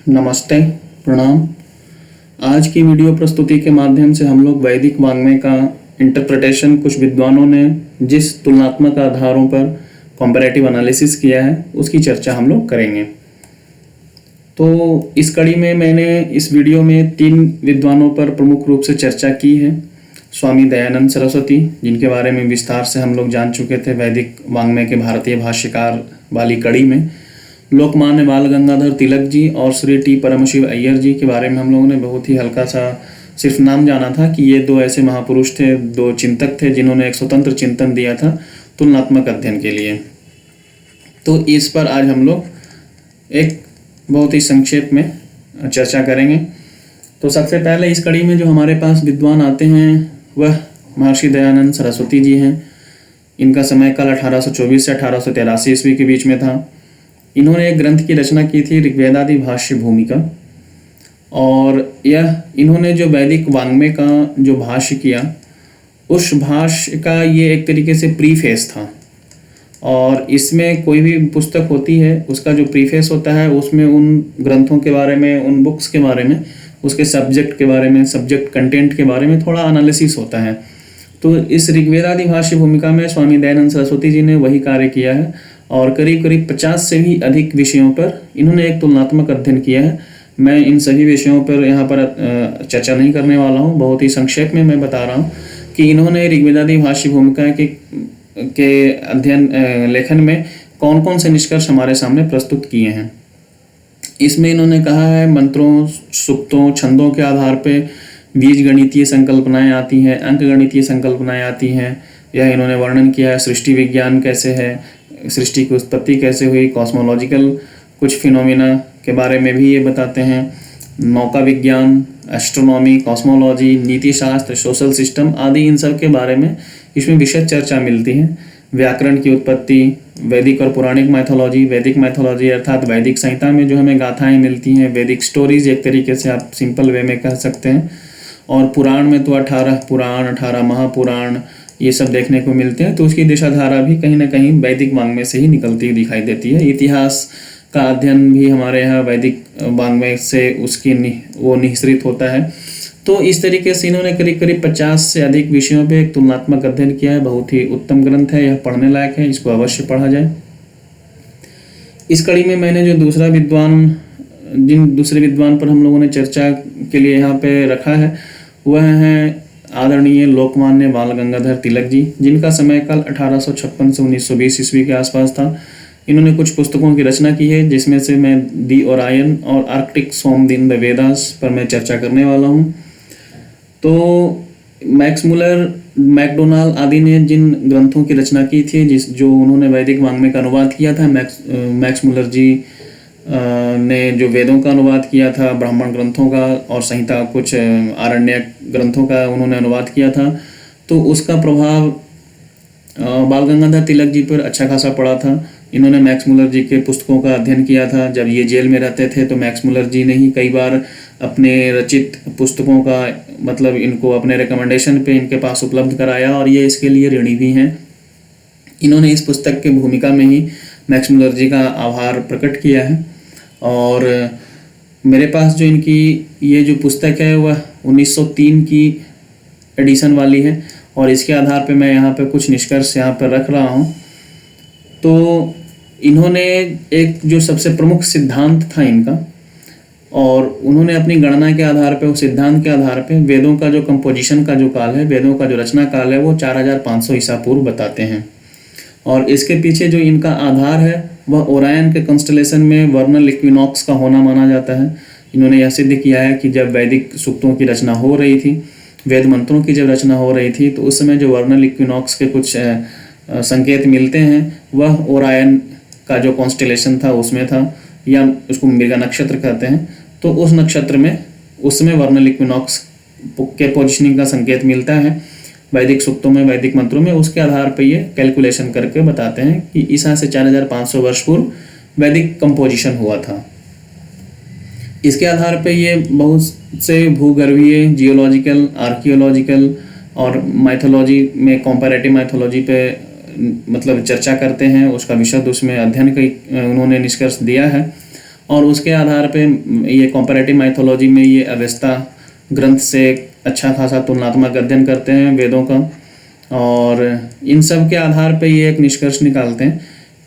नमस्ते, प्रणाम। आज की वीडियो प्रस्तुति के माध्यम से हम लोग वैदिक वाङ्मय का इंटरप्रिटेशन कुछ विद्वानों ने जिस तुलनात्मक आधारों पर कंपैरेटिव एनालिसिस किया है उसकी चर्चा हम लोग करेंगे। तो इस कड़ी में मैंने इस वीडियो में 3 विद्वानों पर प्रमुख रूप से चर्चा की है। स्वामी दयानंद सरस्वती, जिनके बारे में विस्तार से हम लोग जान चुके थे वैदिक वाङ्मय के भारतीय भाष्यकार वाली कड़ी में। लोकमान्य बाल गंगाधर तिलक जी और श्री टी परमशिव अय्यर जी के बारे में हम लोगों ने बहुत ही हल्का सा सिर्फ नाम जाना था कि ये 2 ऐसे महापुरुष थे, 2 चिंतक थे जिन्होंने एक स्वतंत्र चिंतन दिया था तुलनात्मक अध्ययन के लिए। तो इस पर आज हम लोग एक बहुत ही संक्षेप में चर्चा करेंगे। तो सबसे पहले इस कड़ी में जो हमारे पास विद्वान आते हैं वह महर्षि दयानंद सरस्वती जी हैं। इनका समय काल 1824 से 1883 ईस्वी के बीच में था। इन्होंने एक ग्रंथ की रचना की थी ऋग्वेदादि भाष्य भूमिका, और यह इन्होंने जो वैदिक वाङ्मय का जो भाष्य किया उस भाष्य का ये एक तरीके से प्रीफेस था। और इसमें कोई भी पुस्तक होती है उसका जो प्रीफेस होता है उसमें उन ग्रंथों के बारे में, उन बुक्स के बारे में, उसके सब्जेक्ट के बारे में, सब्जेक्ट कंटेंट के बारे में थोड़ा एनालिसिस होता है। तो इस ऋग्वेदादि भाष्य भूमिका में स्वामी दयानंद सरस्वती जी ने वही कार्य किया है और करीब करीब 50 से भी अधिक विषयों पर इन्होंने एक तुलनात्मक अध्ययन किया है। मैं इन सभी विषयों पर यहाँ पर चर्चा नहीं करने वाला हूँ, बहुत ही संक्षेप में मैं बता रहा हूँ कि इन्होंने ऋग्वेदादि भाष्य भूमिका के अध्ययन लेखन में कौन कौन से निष्कर्ष हमारे सामने प्रस्तुत किए हैं। इसमें इन्होंने कहा है मंत्रों, सूक्तों, छंदों के आधार पे बीज गणितीय संकल्पनाएं आती हैं, अंक गणितीय संकल्पनाएं आती हैं। यह इन्होंने वर्णन किया है। सृष्टि विज्ञान कैसे है, सृष्टि की उत्पत्ति कैसे हुई, कॉस्मोलॉजिकल कुछ फिनोमिना के बारे में भी ये बताते हैं। नौका विज्ञान, एस्ट्रोनॉमी, कॉस्मोलॉजी, नीति शास्त्र, सोशल सिस्टम आदि इन सब के बारे में इसमें विशद चर्चा मिलती है। व्याकरण की उत्पत्ति, वैदिक और पौराणिक मैथोलॉजी, वैदिक मैथोलॉजी अर्थात वैदिक संहिता में जो हमें गाथाएं मिलती हैं, वैदिक स्टोरीज एक तरीके से आप सिंपल वे में कह सकते हैं। और पुराण में तो 18 पुराण, 18 महापुराण ये सब देखने को मिलते हैं। तो उसकी दिशाधारा भी कहीं ना कहीं वैदिक वाङ्मय से ही निकलती हुई दिखाई देती है। इतिहास का अध्ययन भी हमारे यहाँ वैदिक वाङ्मय से उसकी वो निःसृत होता है। तो इस तरीके से इन्होंने करीब करीब 50 से अधिक विषयों पे एक तुलनात्मक अध्ययन किया है। बहुत ही उत्तम ग्रंथ है, यह पढ़ने लायक है, इसको अवश्य पढ़ा जाए। इस कड़ी में मैंने जो दूसरे विद्वान पर हम लोगों ने चर्चा के लिए यहाँ पे रखा है वह है आदरणीय लोकमान्य बाल गंगाधर तिलक जी, जिनका समय काल 1856 से 1920 ईस्वी के आसपास था। इन्होंने कुछ पुस्तकों की रचना की है जिसमें से मैं दी ओरायन और Arctic swarm in the Vedas पर मैं चर्चा करने वाला हूँ। तो मैक्स मुलर, मैकडोनाल्ड आदि ने जिन ग्रंथों की रचना की थी जो उन्होंने वैदिक वाङ्मय का अनुवाद किया था, मैक्स मुलर जी ने जो वेदों का अनुवाद किया था, ब्राह्मण ग्रंथों का और संहिता कुछ आरण्यक ग्रंथों का उन्होंने अनुवाद किया था। तो उसका प्रभाव बाल गंगाधर तिलक जी पर अच्छा खासा पड़ा था। इन्होंने मैक्स मुलर जी के पुस्तकों का अध्ययन किया था। जब ये जेल में रहते थे तो मैक्स मुलर जी ने ही कई बार अपने रचित पुस्तकों का मतलब इनको अपने रिकमेंडेशन पे इनके पास उपलब्ध कराया और ये इसके लिए ऋणी भी हैं। इन्होंने इस पुस्तक के भूमिका में ही मैक्स मुलर जी का आभार प्रकट किया है। और मेरे पास जो इनकी ये जो पुस्तक है वह 1903 की एडिशन वाली है और इसके आधार पे मैं यहाँ पे कुछ निष्कर्ष यहाँ पर रख रहा हूँ। तो इन्होंने एक जो सबसे प्रमुख सिद्धांत था इनका, और उन्होंने अपनी गणना के आधार पे, उस सिद्धांत के आधार पे वेदों का जो कंपोजिशन का जो काल है, वेदों का जो रचना काल है वो 4500 ईसा पूर्व बताते हैं। और इसके पीछे जो इनका आधार है वह ओरायन के कंस्टलेशन में वर्नल इक्विनॉक्स का होना माना जाता है। इन्होंने यह सिद्ध किया है कि जब वैदिक सूक्तों की रचना हो रही थी, वेद मंत्रों की जब रचना हो रही थी, तो उस समय जो वर्नल इक्विनॉक्स के कुछ संकेत मिलते हैं वह ओरायन का जो कॉन्स्टलेशन था उसमें था, या उसको मृगा नक्षत्र कहते हैं। तो उस नक्षत्र में उस समय वर्नल इक्विनॉक्स के पोजिशनिंग का संकेत मिलता है वैदिक सूक्तों में, वैदिक मंत्रों में। उसके आधार पर ये कैलकुलेशन करके बताते हैं कि ईसा से 4500 वर्ष पूर्व वैदिक कंपोजिशन हुआ था। इसके आधार पर ये बहुत से भूगर्भीय, जियोलॉजिकल, आर्कियोलॉजिकल और माइथोलॉजी में कंपैरेटिव माइथोलॉजी पे मतलब चर्चा करते हैं। उसका विशद उसमें अध्ययन कई उन्होंने निष्कर्ष दिया है। और उसके आधार पे ये कॉम्पैरेटिव माइथोलॉजी में ये अवेस्ता ग्रंथ से अच्छा खासा तुलनात्मक अध्ययन करते हैं वेदों का, और इन सब के आधार पे ये एक निष्कर्ष निकालते हैं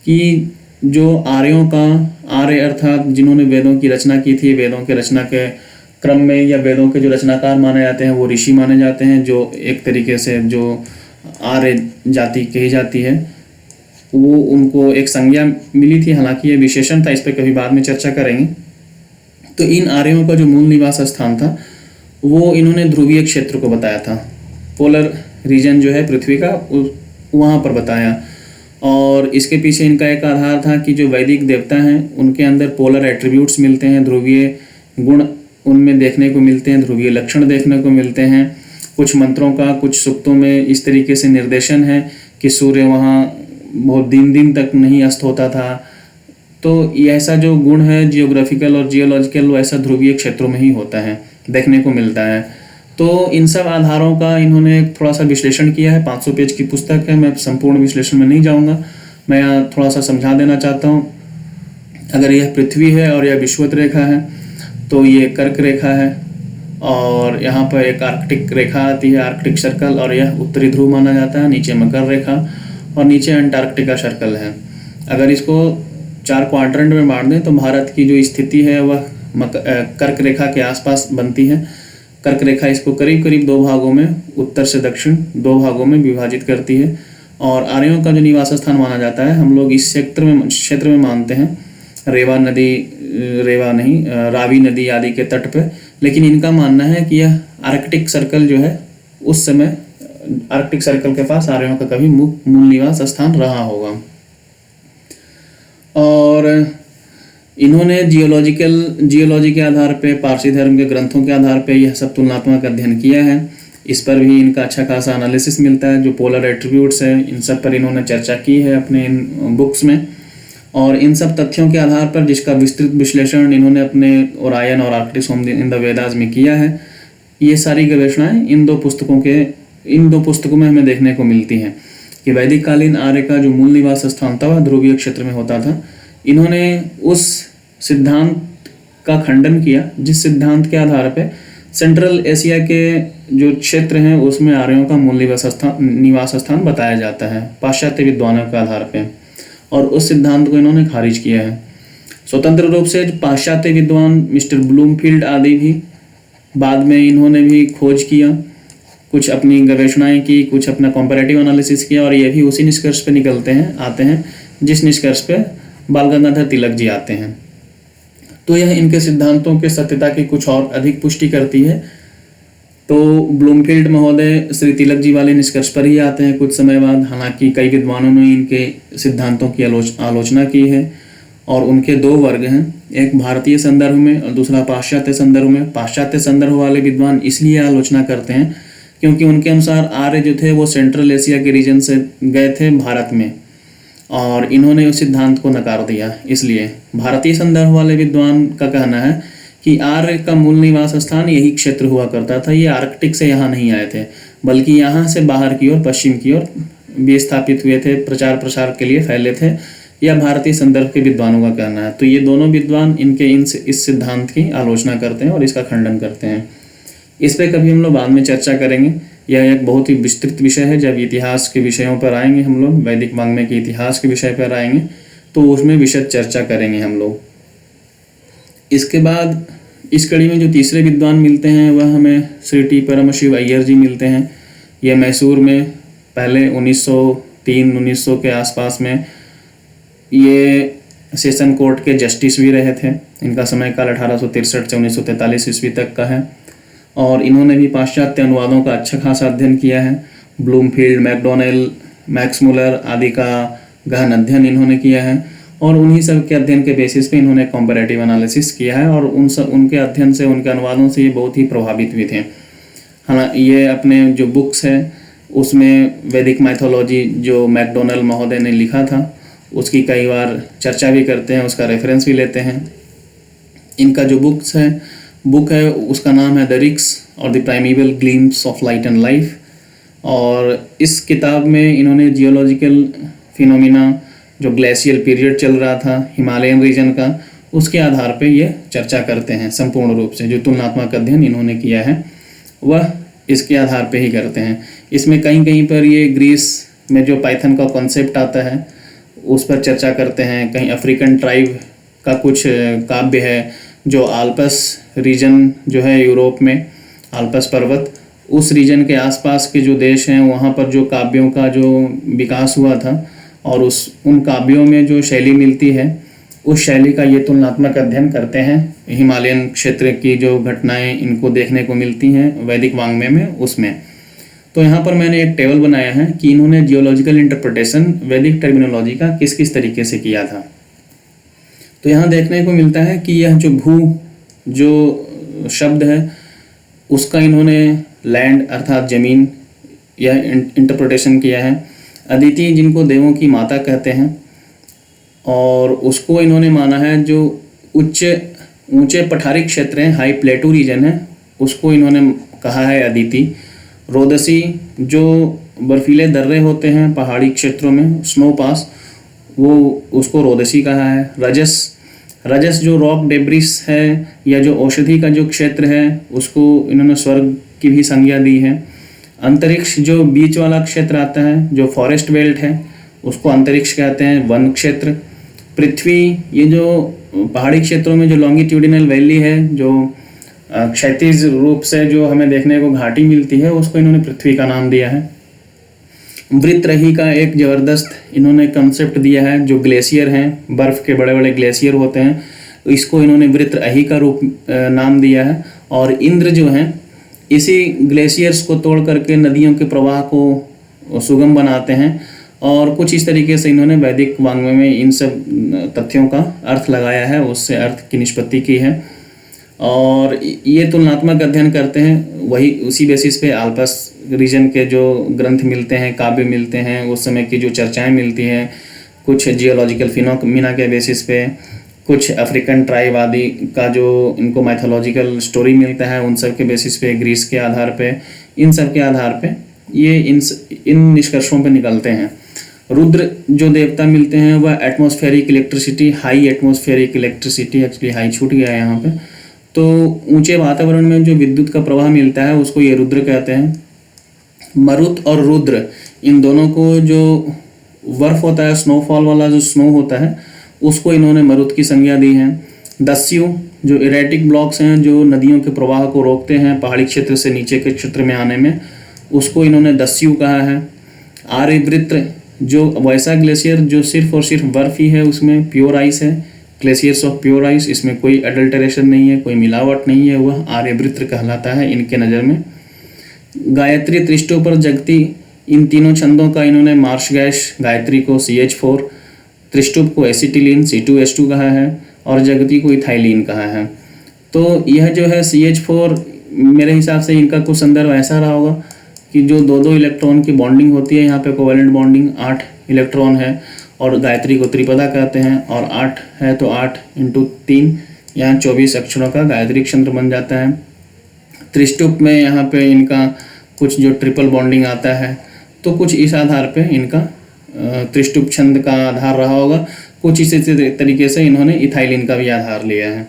कि जो आर्यों का, आर्य अर्थात जिन्होंने वेदों की रचना की थी, वेदों के रचना के क्रम में या वेदों के जो रचनाकार माने जाते हैं वो ऋषि माने जाते हैं, जो एक तरीके से जो आर्य जाति कही जाती है, वो उनको एक संज्ञा मिली थी। हालांकि ये विशेषण था, इस पर कभी बाद में चर्चा करेंगे। तो इन आर्यों का जो मूल निवास स्थान था वो इन्होंने ध्रुवीय क्षेत्र को बताया था, पोलर रीजन जो है पृथ्वी का वहाँ पर बताया। और इसके पीछे इनका एक आधार था कि जो वैदिक देवता हैं उनके अंदर पोलर एट्रीब्यूट्स मिलते हैं, ध्रुवीय गुण उनमें देखने को मिलते हैं, ध्रुवीय लक्षण देखने को मिलते हैं। कुछ मंत्रों का, कुछ सूक्तों में इस तरीके से निर्देशन है कि सूर्य वहाँ बहुत दिन तक नहीं अस्त होता था। तो ये ऐसा जो गुण है जियोग्राफिकल और जियोलॉजिकल, वो ऐसा ध्रुवीय क्षेत्रों में ही होता है, देखने को मिलता है। तो इन सब आधारों का इन्होंने थोड़ा सा विश्लेषण किया है। 500 पेज की पुस्तक है, मैं संपूर्ण विश्लेषण में नहीं जाऊंगा, मैं यहाँ थोड़ा सा समझा देना चाहता हूँ। अगर यह पृथ्वी है और यह विषुवत रेखा है तो ये कर्क रेखा है, और यहाँ पर एक आर्कटिक रेखा आती है, आर्कटिक सर्कल, और यह उत्तरी ध्रुव माना जाता है। नीचे मकर रेखा और नीचे अंटार्कटिका सर्कल है। अगर इसको 4 क्वाड्रेंट में बांट दें तो भारत की जो स्थिति है वह कर्क रेखा के आसपास बनती है। कर्क रेखा इसको करीब करीब 2 भागों में, उत्तर से दक्षिण 2 भागों में विभाजित करती है। और आर्यों का जो निवास स्थान माना जाता है, हम लोग इस क्षेत्र में मानते हैं रावी नदी आदि के तट पे। लेकिन इनका मानना है कि यह आर्कटिक सर्कल जो है, उस समय आर्कटिक सर्कल के पास आर्यों का कभी मूल निवास स्थान रहा होगा। और इन्होंने जियोलॉजी के आधार पे, पारसी धर्म के ग्रंथों के आधार पे यह सब तुलनात्मक अध्ययन किया है। इस पर भी इनका अच्छा खासा एनालिसिस मिलता है। जो पोलर एट्रीब्यूट्स है, इन सब पर इन्होंने चर्चा की है अपने इन बुक्स में। और इन सब तथ्यों के आधार पर, जिसका विस्तृत विश्लेषण इन्होंने अपने ओरायन और आर्कटिक्स इन द वेदास में किया है, ये सारी गवेषणाएं इन दो पुस्तकों में हमें देखने को मिलती हैं कि वैदिक कालीन आर्य का जो मूल निवास स्थान था वह ध्रुवीय क्षेत्र में होता था। इन्होंने उस सिद्धांत का खंडन किया जिस सिद्धांत के आधार पे सेंट्रल एशिया के जो क्षेत्र हैं उसमें आर्यों का मूल निवास स्थान बताया जाता है पाश्चात्य विद्वानों के आधार पे, और उस सिद्धांत को इन्होंने खारिज किया है। स्वतंत्र रूप से पाश्चात्य विद्वान मिस्टर ब्लूमफील्ड आदि भी बाद में इन्होंने भी खोज किया, कुछ अपनी गवेषणाएं की, कुछ अपना कंपैरेटिव एनालिसिस किया, और ये भी उसी निष्कर्ष पे आते हैं जिस निष्कर्ष पे बाल गंगाधर तिलक जी आते हैं। तो यह इनके सिद्धांतों के सत्यता की कुछ और अधिक पुष्टि करती है। तो ब्लूमफील्ड महोदय श्री तिलक जी वाले निष्कर्ष पर ही आते हैं कुछ समय बाद। हालांकि कई विद्वानों ने इनके सिद्धांतों की आलोचना की है, और उनके 2 वर्ग हैं, एक भारतीय संदर्भ में और दूसरा पाश्चात्य संदर्भ में। पाश्चात्य संदर्भ वाले विद्वान इसलिए आलोचना करते हैं क्योंकि उनके अनुसार आर्य जो थे वो सेंट्रल एशिया के रीजन से गए थे भारत में, और इन्होंने उस सिद्धांत को नकार दिया। इसलिए भारतीय संदर्भ वाले विद्वान का कहना है कि आर्य का मूल निवास स्थान यही क्षेत्र हुआ करता था, ये आर्कटिक से यहाँ नहीं आए थे, बल्कि यहाँ से बाहर की ओर, पश्चिम की ओर विस्थापित हुए थे, प्रचार प्रसार के लिए फैले थे, यह भारतीय संदर्भ के विद्वानों का कहना है। तो ये दोनों विद्वान इनके इस सिद्धांत की आलोचना करते हैं और इसका खंडन करते हैं। इस पर कभी हम लोग बाद में चर्चा करेंगे। यह एक बहुत ही विस्तृत विषय है। जब इतिहास के विषयों पर आएंगे हम लोग, वैदिक वाङ्मय के इतिहास के विषय पर आएंगे तो उसमें विशद चर्चा करेंगे हम लोग। इसके बाद इस कड़ी में जो तीसरे विद्वान मिलते हैं वह हमें श्री टी परमशिव अय्यर जी मिलते हैं। यह मैसूर में पहले 1903-1900 के आसपास में ये सेशन कोर्ट के जस्टिस भी रहे थे। इनका समय काल 1863 से 1943 ईस्वी तक का है, और इन्होंने भी पाश्चात्य अनुवादों का अच्छा खासा अध्ययन किया है। ब्लूमफील्ड, मैकडोनेल, मैक्स मुलर आदि का गहन अध्ययन इन्होंने किया है, और उन्हीं सब के अध्ययन के बेसिस पे इन्होंने कंपैरेटिव एनालिसिस किया है, और उनके अध्ययन से, उनके अनुवादों से ये बहुत ही प्रभावित भी थे। हालांकि ये अपने जो बुक्स है उसमें वैदिक माइथोलॉजी जो मैकडोनेल महोदय ने लिखा था उसकी कई बार चर्चा भी करते हैं, उसका रेफरेंस भी लेते हैं। इनका जो बुक है उसका नाम है द रिक्स और the primeval glimpse of light and life, और इस किताब में इन्होंने जियोलॉजिकल फिनोमिना जो ग्लेशियल पीरियड चल रहा था हिमालयन रीजन का, उसके आधार पे ये चर्चा करते हैं। संपूर्ण रूप से जो तुलनात्मक अध्ययन इन्होंने किया है वह इसके आधार पे ही करते हैं। इसमें कहीं कहीं पर ये ग्रीस में जो पाइथन का कॉन्सेप्ट आता है उस पर चर्चा करते हैं। कहीं अफ्रीकन ट्राइब का कुछ काव्य है जो आल्पस रीजन जो है यूरोप में, आल्पस पर्वत, उस रीजन के आसपास के जो देश हैं वहाँ पर जो काव्यों का जो विकास हुआ था और उन काव्यों में जो शैली मिलती है उस शैली का ये तुलनात्मक अध्ययन करते हैं। हिमालयन क्षेत्र की जो घटनाएं इनको देखने को मिलती हैं वैदिक वाङ्मय में, उसमें तो यहाँ पर मैंने एक टेबल बनाया है कि इन्होंने जियोलॉजिकल इंटरप्रिटेशन वैदिक टर्मिनोलॉजी का किस किस तरीके से किया था। तो यहाँ देखने को मिलता है कि यह जो भू जो शब्द है उसका इन्होंने लैंड अर्थात जमीन यह इंटरप्रिटेशन किया है। अदिति जिनको देवों की माता कहते हैं और उसको इन्होंने माना है जो ऊंचे पठारी क्षेत्र हैं, हाई प्लेटू रीजन है, उसको इन्होंने कहा है अदिति। रोदसी जो बर्फीले दर्रे होते हैं पहाड़ी क्षेत्रों में, स्नो पास, वो उसको रोदसी कहा है। रजस जो रॉक डेब्रिस है या जो औषधि का जो क्षेत्र है उसको इन्होंने स्वर्ग की भी संज्ञा दी है। अंतरिक्ष जो बीच वाला क्षेत्र आता है जो फॉरेस्ट बेल्ट है उसको अंतरिक्ष कहते हैं, वन क्षेत्र। पृथ्वी ये जो पहाड़ी क्षेत्रों में जो लॉन्गिट्यूडिनल वैली है जो क्षैतिज रूप से जो हमें देखने को घाटी मिलती है उसको इन्होंने पृथ्वी का नाम दिया है। वृत्रही का एक ज़बरदस्त इन्होंने कंसेप्ट दिया है, जो ग्लेशियर हैं, बर्फ़ के बड़े बड़े ग्लेशियर होते हैं, तो इसको इन्होंने वृत्रही का रूप नाम दिया है। और इंद्र जो हैं इसी ग्लेशियर्स को तोड़ करके नदियों के प्रवाह को सुगम बनाते हैं और कुछ इस तरीके से इन्होंने वैदिक वाङ्मय में इन सब तथ्यों का अर्थ लगाया है, उससे अर्थ की निष्पत्ति की है और ये तुलनात्मक अध्ययन करते हैं। वही उसी बेसिस पे आल्पस रीजन के जो ग्रंथ मिलते हैं, काव्य मिलते हैं, उस समय की जो चर्चाएं मिलती हैं, कुछ जियोलॉजिकल फिनोमिना के बेसिस पे, कुछ अफ्रीकन ट्राइब आदि का जो इनको मैथोलॉजिकल स्टोरी मिलता है उन सब के बेसिस पे, ग्रीस के आधार पे, इन सब के आधार पे ये इन निष्कर्षों पे निकलते हैं। रुद्र जो देवता मिलते हैं वह atmospheric electricity, high atmospheric electricity, actually high छूट गया है यहाँ पे, तो ऊंचे वातावरण में जो विद्युत का प्रवाह मिलता है उसको ये रुद्र कहते हैं। मरुत और रुद्र इन दोनों को जो बर्फ होता है, स्नोफॉल वाला जो स्नो होता है, उसको इन्होंने मरुत की संज्ञा दी है। दस्यु जो इरेटिक ब्लॉक्स हैं जो नदियों के प्रवाह को रोकते हैं पहाड़ी क्षेत्र से नीचे के क्षेत्र में आने में, उसको इन्होंने दस्यु कहा है। आर्यवृत्र जो वैसा ग्लेशियर जो सिर्फ और सिर्फ बर्फ ही है, उसमें प्योर आइस है, ग्लेशियर्स ऑफ प्योर आइस, इसमें कोई अडल्टरेशन नहीं है, कोई मिलावट नहीं है, वह आर्यवृत्र कहलाता है इनके नज़र में। गायत्री त्रिष्टों पर जगती, इन तीनों छंदों का इन्होंने मार्श गैस, गायत्री को CH4, त्रिष्टुप को एसिटिलीन C2H2 कहा है और जगती को इथाइलिन कहा है। तो यह जो है CH4 मेरे हिसाब से इनका कुछ संदर्भ ऐसा रहा होगा कि जो दो इलेक्ट्रॉन की बॉन्डिंग होती है, यहाँ पे कोवेलेंट बॉन्डिंग 8 इलेक्ट्रॉन है और गायत्री को त्रिपदा कहते हैं और 8 है तो 8 × 3 यहाँ 24 अक्षरों का गायत्री क्षंत्र बन जाता है। त्रिष्टुप में यहाँ पे इनका कुछ जो ट्रिपल बॉन्डिंग आता है, तो कुछ इस आधार पे इनका त्रिष्टुप छंद का आधार रहा होगा। कुछ इसी तरीके से इन्होंने इथाइलिन का भी आधार लिया है।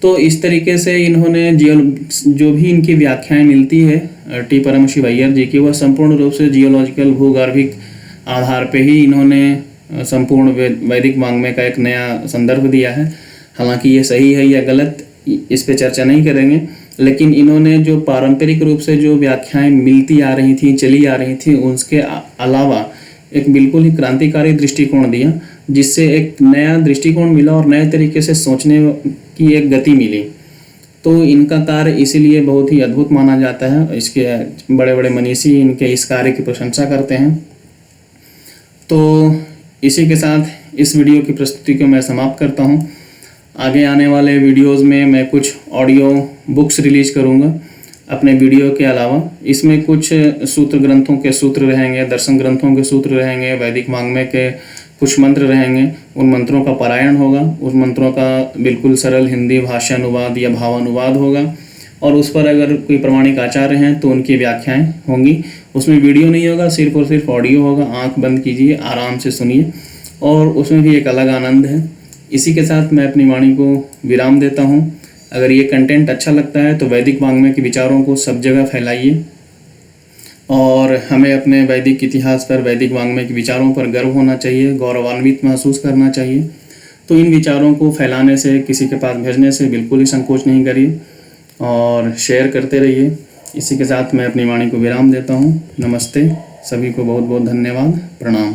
तो इस तरीके से इन्होंने जो भी इनकी व्याख्याएं मिलती है टी परमशिव अय्यर जी की, वह संपूर्ण रूप से जियोलॉजिकल भूगर्भिक आधार पे ही इन्होंने संपूर्ण वैदिक वाङ्मय का एक नया संदर्भ दिया है। हालांकि ये सही है या गलत इस पे चर्चा नहीं करेंगे, लेकिन इन्होंने जो पारंपरिक रूप से जो व्याख्याएं मिलती आ रही थी, चली आ रही थी, उसके अलावा एक बिल्कुल ही क्रांतिकारी दृष्टिकोण दिया, जिससे एक नया दृष्टिकोण मिला और नए तरीके से सोचने की एक गति मिली। तो इनका कार्य इसीलिए बहुत ही अद्भुत माना जाता है। इसके बड़े बड़े मनीषी इनके इस कार्य की प्रशंसा करते हैं। तो इसी के साथ इस वीडियो की प्रस्तुति को मैं समाप्त करता हूँ। आगे आने वाले वीडियोज़ में मैं कुछ ऑडियो बुक्स रिलीज करूँगा अपने वीडियो के अलावा। इसमें कुछ सूत्र ग्रंथों के सूत्र रहेंगे, दर्शन ग्रंथों के सूत्र रहेंगे, वैदिक वाङ्मय के कुछ मंत्र रहेंगे, उन मंत्रों का पारायण होगा, उस मंत्रों का बिल्कुल सरल हिंदी भाषानुवाद या भावानुवाद होगा और उस पर अगर कोई प्रमाणिक आचार्य हैं तो उनकी व्याख्याएं होंगी। उसमें वीडियो नहीं होगा, सिर्फ और सिर्फ ऑडियो होगा। आंख बंद कीजिए, आराम से सुनिए और उसमें भी एक अलग आनंद है। इसी के साथ मैं अपनी वाणी को विराम देता हूँ। अगर ये कंटेंट अच्छा लगता है तो वैदिक वाङ्मय के विचारों को सब जगह फैलाइए और हमें अपने वैदिक इतिहास पर, वैदिक वाङ्मय के विचारों पर गर्व होना चाहिए, गौरवान्वित महसूस करना चाहिए। तो इन विचारों को फैलाने से, किसी के पास भेजने से बिल्कुल ही संकोच नहीं करिए और शेयर करते रहिए। इसी के साथ मैं अपनी वाणी को विराम देता हूँ। नमस्ते, सभी को बहुत बहुत धन्यवाद, प्रणाम।